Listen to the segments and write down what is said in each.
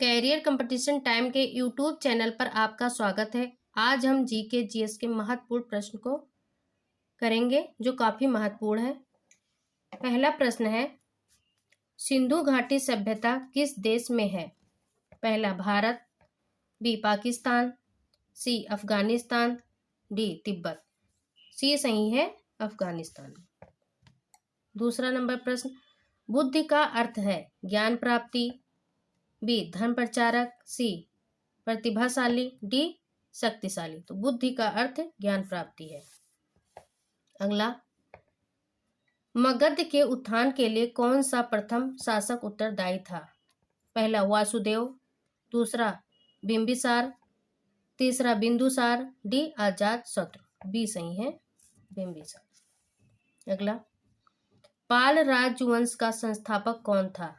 Career competition time के YouTube channel पर आपका स्वागत है। आज हम जीके जीएस के महत्वपूर्ण प्रश्न को करेंगे जो काफ़ी महत्वपूर्ण है। पहला प्रश्न है, सिंधु घाटी सभ्यता किस देश में है? पहला भारत, बी पाकिस्तान, सी अफगानिस्तान, डी तिब्बत। सी सही है, अफगानिस्तान। दूसरा नंबर प्रश्न, बुद्धि का अर्थ है ज्ञान प्राप्ति, बी धर्म प्रचारक, सी प्रतिभाशाली, डी शक्तिशाली। तो बुद्धि का अर्थ ज्ञान प्राप्ति है। अगला, मगध के उत्थान के लिए कौन सा प्रथम शासक उत्तरदायी था? पहला वासुदेव, दूसरा बिंबिसार, तीसरा बिंदुसार, डी अजात शत्रु। बी सही है, बिंबिसार। अगला, पाल राजवंश का संस्थापक कौन था?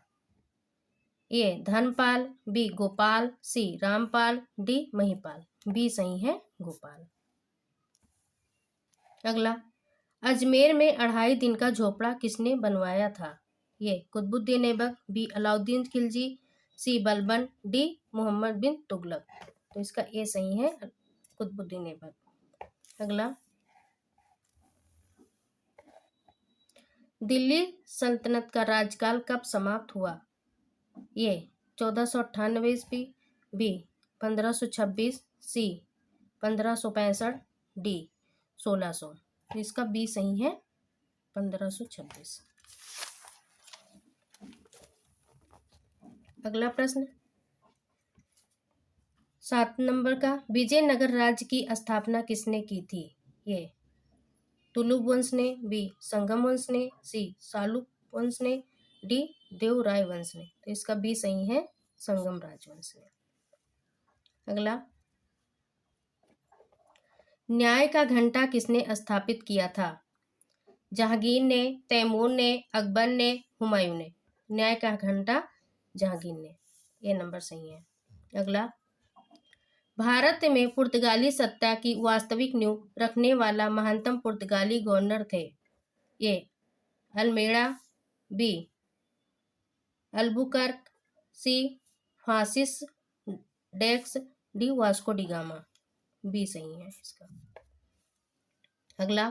ए धर्मपाल, बी गोपाल, सी रामपाल, डी महिपाल। बी सही है, गोपाल। अगला, अजमेर में 2.5 दिन का झोपड़ा किसने बनवाया था? ये कुतुबुद्दीन ऐबक, बी अलाउद्दीन खिलजी, सी बलबन, डी मोहम्मद बिन तुगलक। तो इसका ए सही है, कुतुबुद्दीन ऐबक। अगला, दिल्ली सल्तनत का राजकाल कब समाप्त हुआ? ये 1498 ईस्वी, बी 1526, सी 1565, डी 1600। तो इसका बी सही है, 1526। अगला प्रश्न 7 नंबर का, विजयनगर राज्य की स्थापना किसने की थी? ये तुलुक वंश ने, बी संगम वंश ने, सी सालुक वंश ने, डी देवराय वंश ने। तो इसका बी सही है, संगम राजवंश ने। अगला, न्याय का घंटा किसने स्थापित किया था? जहांगीर ने, तैमूर ने, अकबर ने, हुमायूं ने। न्याय का घंटा जहांगीर ने। ये नंबर सही है। अगला, भारत में पुर्तगाली सत्ता की वास्तविक नींव रखने वाला महानतम पुर्तगाली गवर्नर थे? ये Almeida, B Albuquerque, C Francis डेक्स, D Vasco da Gama. B सही है इसका। अगला,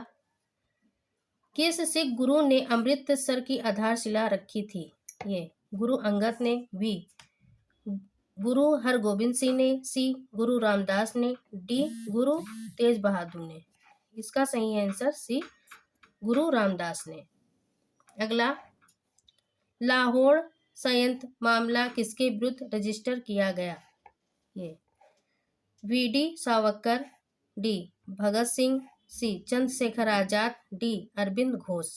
किस सिख गुरु ने अमृतसर की आधारशिला रखी थी? ये गुरु अंगद ने, बी गुरु हरगोबिंद सिंह ने, सी गुरु रामदास ने, डी गुरु तेज बहादुर ने। इसका सही आंसर सी गुरु रामदास ने। अगला, लाहौर संयंत्र मामला किसके विरुद्ध रजिस्टर किया गया? ये वीडी सावरकर, डी भगत सिंह, सी चंद्रशेखर आजाद, डी अरविंद घोष।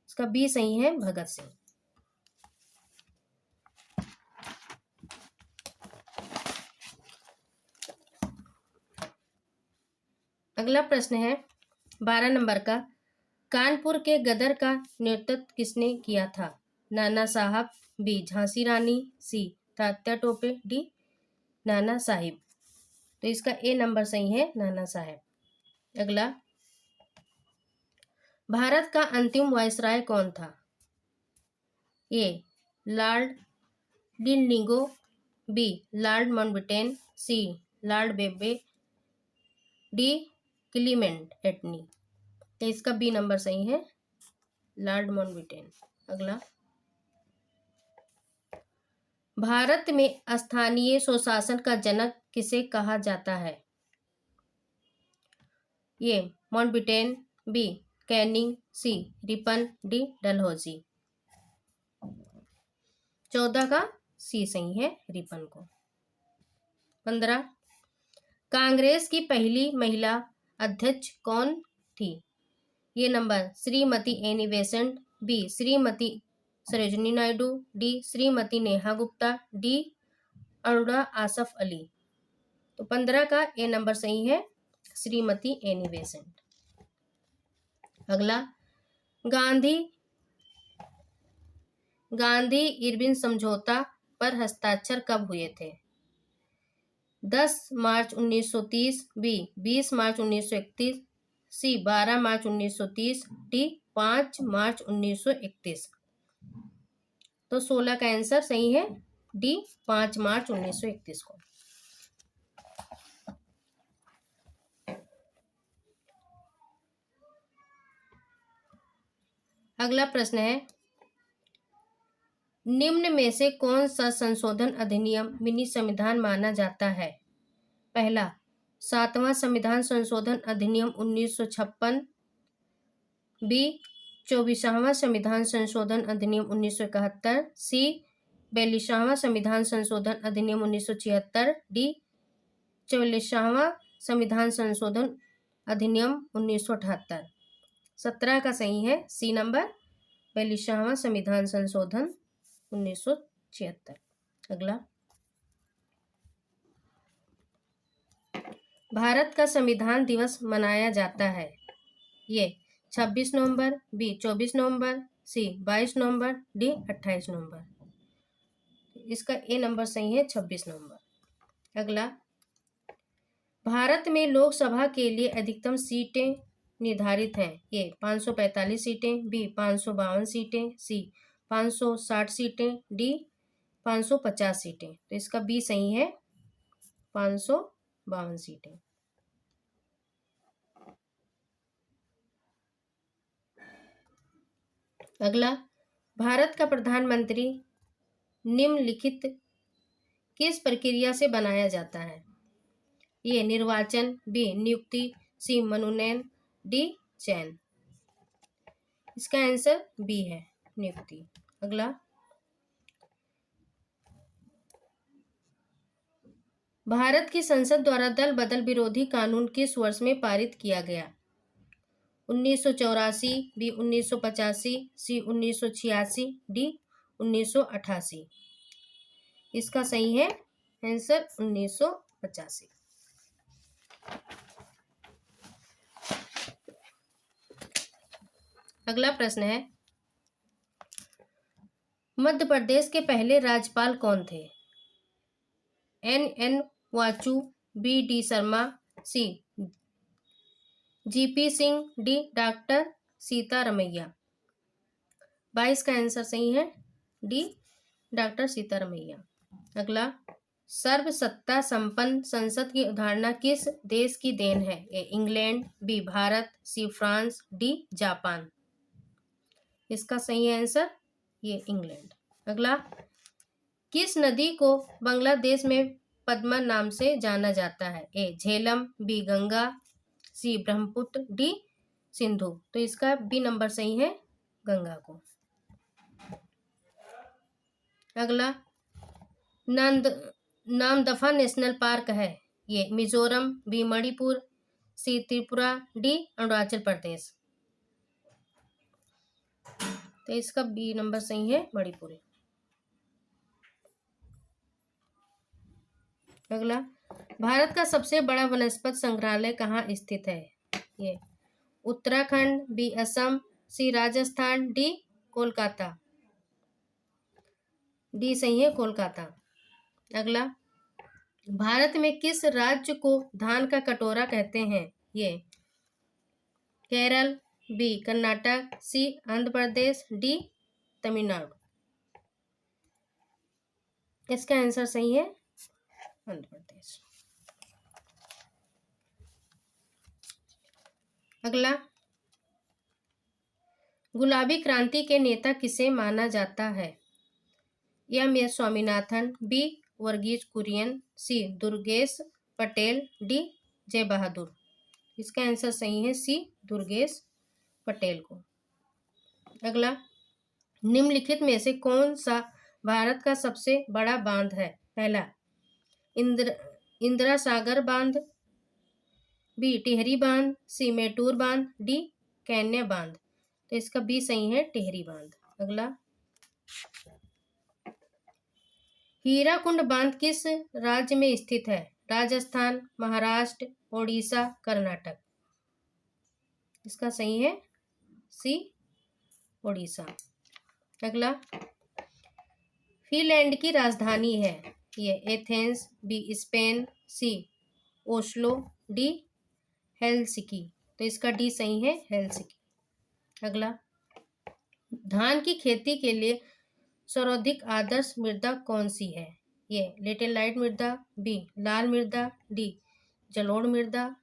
इसका बी सही है, भगत सिंह। अगला प्रश्न है 12 नंबर का, कानपुर के गदर का नेतृत्व किसने किया था? नाना साहब, बी झांसी रानी, सी तात्या टोपे, डी नाना साहिब। तो इसका ए नंबर सही है, नाना साहब। अगला, भारत का अंतिम वायसराय कौन था? ए लॉर्ड लिंडिगो, बी लॉर्ड माउंटबेटन, सी लॉर्ड बेबे, डी क्लीमेंट एटनी। तो इसका बी नंबर सही है, लॉर्ड माउंटबेटन। अगला, भारत में स्थानीय स्वशासन का जनक किसे कहा जाता है? ये माउंटबेटन, बी कैनिंग, सी रिपन, डी डलहौजी। 14 का सी सही है, रिपन को। 15, कांग्रेस की पहली महिला अध्यक्ष कौन थी? ये number Shrimati Annie Besant, B Shrimati Sarojini Naidu, D Shrimati Neha Gupta, D Aruna Asaf Ali. तो 15 का ए नंबर सही है, श्रीमती एनी बेसेंट। अगला, गांधी इरविन समझौता पर हस्ताक्षर कब हुए थे? 10 मार्च 1930, बी 20 मार्च 1931, सी 12 मार्च 1930, डी 5 मार्च 1931। तो 16 का आंसर सही है डी, 5 मार्च 1931 को। अगला प्रश्न है, निम्न में से कौन सा संशोधन अधिनियम मिनी संविधान माना जाता है? पहला, 7वां संविधान संशोधन अधिनियम 1956, बी, 24वां संविधान संशोधन अधिनियम 1971, सी, 42वां संविधान संशोधन अधिनियम 1976, डी, 44वां संविधान संशोधन अधिनियम 1978। 17 का सही है सी नंबर, 42वां संविधान संशोधन 1976। अगला, भारत का संविधान दिवस मनाया जाता है, ये 26 नवंबर, बी 24 नवंबर, सी 22 नवंबर, डी 28 नवंबर। इसका ए नंबर सही है 26 नवंबर। अगला, भारत में लोकसभा के लिए अधिकतम सीटें निर्धारित हैं, ए 545 सीटें, बी 552 सीटें, सी 560 सीटें, डी 550 सीटें। तो इसका बी सही है 552 सीटें। अगला, भारत का प्रधानमंत्री निम्नलिखित किस प्रक्रिया से बनाया जाता है? ये निर्वाचन, बी नियुक्ति, सी मनोनयन, डी चयन। इसका आंसर बी है नियुक्ति। अगला, भारत की संसद द्वारा दल बदल विरोधी कानून किस वर्ष में पारित किया गया? 1984, बी 1985, सी 1986, डी 1988। इसका सही है आंसर 1985। अगला प्रश्न है, मध्य प्रदेश के पहले राज्यपाल कौन थे? N Wanchoo, B D Sharma, C GP Singh, D doctor Sitaramayya. 22 का आंसर सही है डी डॉक्टर सीतारमैया। अगला, सर्व सत्ता संपन्न संसद की अवधारणा किस देश की देन है? A England, B Bharat, C France, D Japan. इसका सही आंसर ये इंग्लैंड। अगला, किस नदी को बांग्लादेश में पद्मा नाम से जाना जाता है? ए झेलम, बी गंगा, सी ब्रह्मपुत्र, डी सिंधु। तो इसका बी नंबर सही है गंगा को। अगला, नामदफा नेशनल पार्क है, ये मिजोरम, बी मणिपुर, सी त्रिपुरा, डी अरुणाचल प्रदेश। तो इसका बी नंबर सही है मणिपुर। अगला, भारत का सबसे बड़ा वनस्पति संग्रहालय कहाँ स्थित है? ये उत्तराखंड, बी असम, सी राजस्थान, डी कोलकाता। डी सही है कोलकाता। अगला, भारत में किस राज्य को धान का कटोरा कहते हैं? ये केरल, बी कर्नाटक, सी आंध्र प्रदेश, डी तमिलनाडु। इसका आंसर सही है आंध्र प्रदेश। अगला, गुलाबी क्रांति के नेता किसे माना जाता है? M S Swaminathan, B Verghese Kurien, C Durgesh Patel, D Jai Bahadur. इसका आंसर सही है सी दुर्गेश पटेल को। अगला, निम्नलिखित में से कौन सा भारत का सबसे बड़ा बांध है? पहला, इंदिरा सागर बांध, बी टिहरी बांध, सी मेटूर बांध, डी कैन्या बांध। तो इसका बी सही है टिहरी बांध। अगला, हीराकुंड बांध किस राज्य में स्थित है? राजस्थान, महाराष्ट्र, ओडिशा, कर्नाटक। इसका सही है सी ओडिशा। अगला, फिनलैंड की राजधानी है, ये एथेंस, बी स्पेन, सी ओस्लो, डी हेलसिंकी। तो इसका डी सही है हेलसिंकी। अगला, धान की खेती के लिए सर्वाधिक आदर्श मृदा कौन सी है? ये लेटेलाइट मृदा, बी लाल मृदा, डी जलोढ़ मृदा,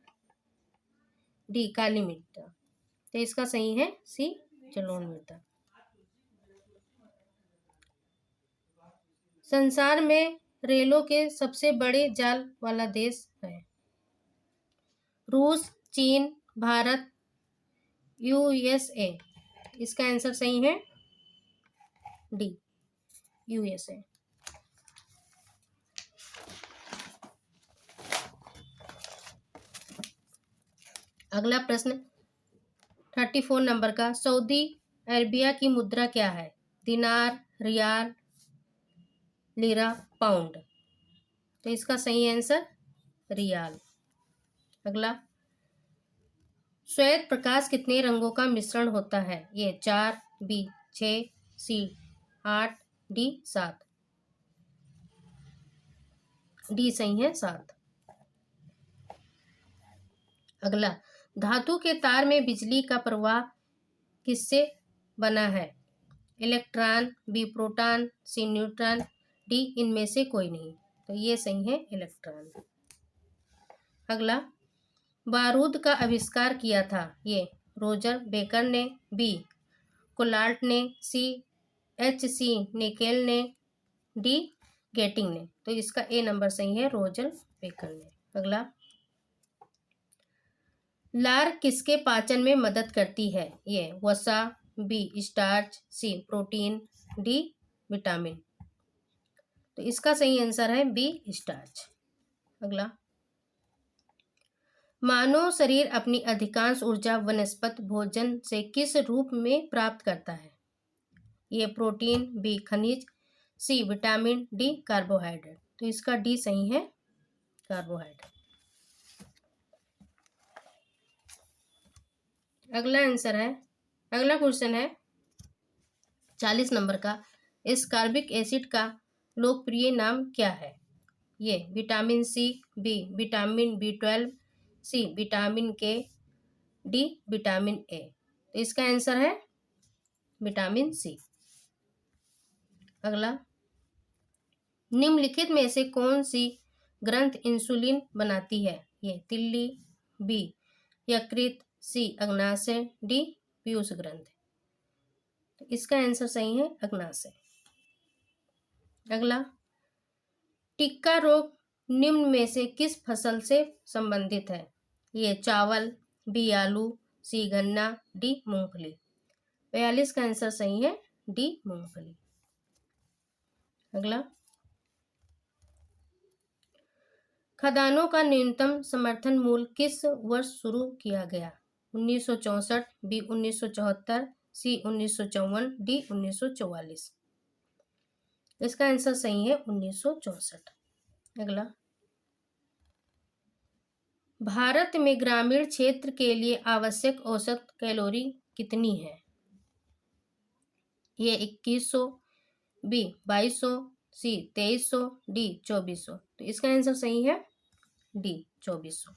डी काली मृदा। तो इसका सही है सी जलोढ़ मृदा। संसार में रेलों के सबसे बड़े जाल वाला देश है? रूस, चीन, भारत, यूएसए। इसका आंसर सही है डी यूएसए। अगला प्रश्न 34 नंबर का, सऊदी अरबिया की मुद्रा क्या है? दिनार, रियाल, लिरा, पाउंड। तो इसका सही आंसर रियाल। अगला, श्वेत प्रकाश कितने रंगों का मिश्रण होता है? ये 4, बी 6, सी 8, डी 7। डी सही है 7। अगला, धातु के तार में बिजली का प्रवाह किससे बना है? इलेक्ट्रॉन, बी प्रोटॉन, सी न्यूट्रॉन, डी इनमें से कोई नहीं। तो ये सही है इलेक्ट्रॉन। अगला, बारूद का आविष्कार किया था? ये रोजर बेकर ने, बी कोलाल्ट ने, सी एच.सी. निकेल ने, डी गेटिंग ने। तो इसका ए नंबर सही है रोजर बेकर ने। अगला, लार किसके पाचन में मदद करती है? ये वसा, बी स्टार्च, सी प्रोटीन, डी विटामिन। तो इसका सही आंसर है बी स्टार्च। अगला, मानव शरीर अपनी अधिकांश ऊर्जा वनस्पति भोजन से किस रूप में प्राप्त करता है? ये प्रोटीन, बी खनिज, सी विटामिन, डी कार्बोहाइड्रेट। तो इसका डी सही है कार्बोहाइड्रेट। अगला क्वेश्चन है 40 नंबर का, एस्कॉर्बिक एसिड का लोकप्रिय नाम क्या है? ये vitamin C, B vitamin B12, C vitamin K, D vitamin A. तो इसका आंसर है विटामिन सी। अगला, निम्नलिखित में से कौन सी ग्रंथ इंसुलिन बनाती है? ये तिल्ली, बी यकृत, सी अग्नाशय, डी पीयूष ग्रंथ। तो इसका आंसर सही है अग्नाशय। अगला, टिक्का रोग निम्न में से किस फसल से संबंधित है? ये चावल, बी आलू, सी गन्ना, डी मूंगफली। 42 का आंसर सही है डी मूंगफली। अगला, खदानों का न्यूनतम समर्थन मूल्य किस वर्ष शुरू किया गया? 1964, बी 1974, सी 1954, डी 1944। इसका आंसर सही है 1964। अगला, भारत में ग्रामीण क्षेत्र के लिए आवश्यक औसत कैलोरी कितनी है? ये 2100, बी 2200, सी 2300, डी 2400। तो इसका आंसर सही है डी 2400।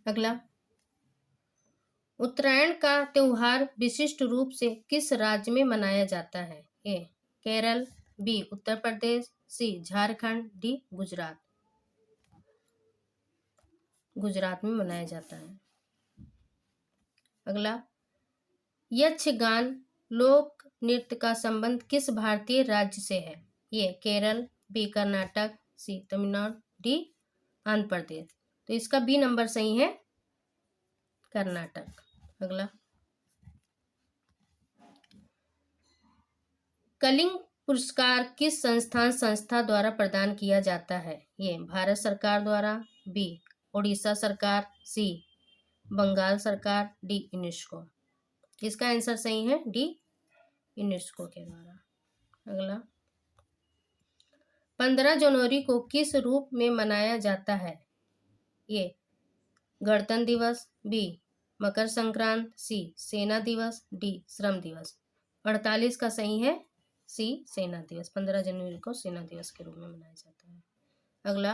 अगला, उत्तरायण का त्योहार विशिष्ट रूप से किस राज्य में मनाया जाता है? ए केरल, बी उत्तर प्रदेश, सी झारखंड, डी गुजरात। गुजरात में मनाया जाता है। अगला, यक्षगान लोक नृत्य का संबंध किस भारतीय राज्य से है? ये केरल, बी कर्नाटक, सी तमिलनाडु, डी आंध्र प्रदेश। तो इसका बी नंबर सही है कर्नाटक। अगला, कलिंग पुरस्कार किस संस्था द्वारा प्रदान किया जाता है? ये भारत सरकार द्वारा, बी उड़ीसा सरकार, सी बंगाल सरकार, डी यूनेस्को। इसका आंसर सही है डी यूनेस्को के द्वारा। अगला, 15 जनवरी को किस रूप में मनाया जाता है? ये गणतंत्र दिवस, बी मकर संक्रांत, सी सेना दिवस, डी श्रम दिवस। 48 का सही है सी सेना दिवस। 15 जनवरी को सेना दिवस के रूप में मनाया जाता है। अगला,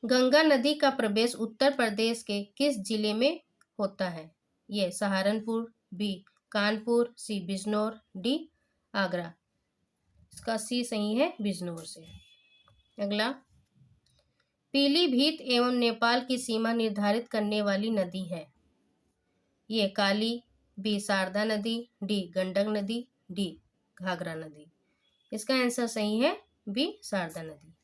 गंगा नदी का प्रवेश उत्तर प्रदेश के किस जिले में होता है? ये सहारनपुर, बी कानपुर, सी बिजनौर, डी आगरा। इसका सी सही है, बिजनौर से। अगला, पीलीभीत एवं नेपाल की सीमा निर्धारित करने वाली नदी है? ये काली, बी शारदा नदी, डी गंडक नदी, डी घाघरा नदी। इसका आंसर सही है, बी शारदा नदी।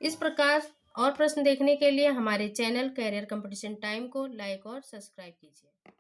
इस प्रकार और प्रश्न देखने के लिए हमारे चैनल कैरियर कंपटीशन टाइम को लाइक और सब्सक्राइब कीजिए।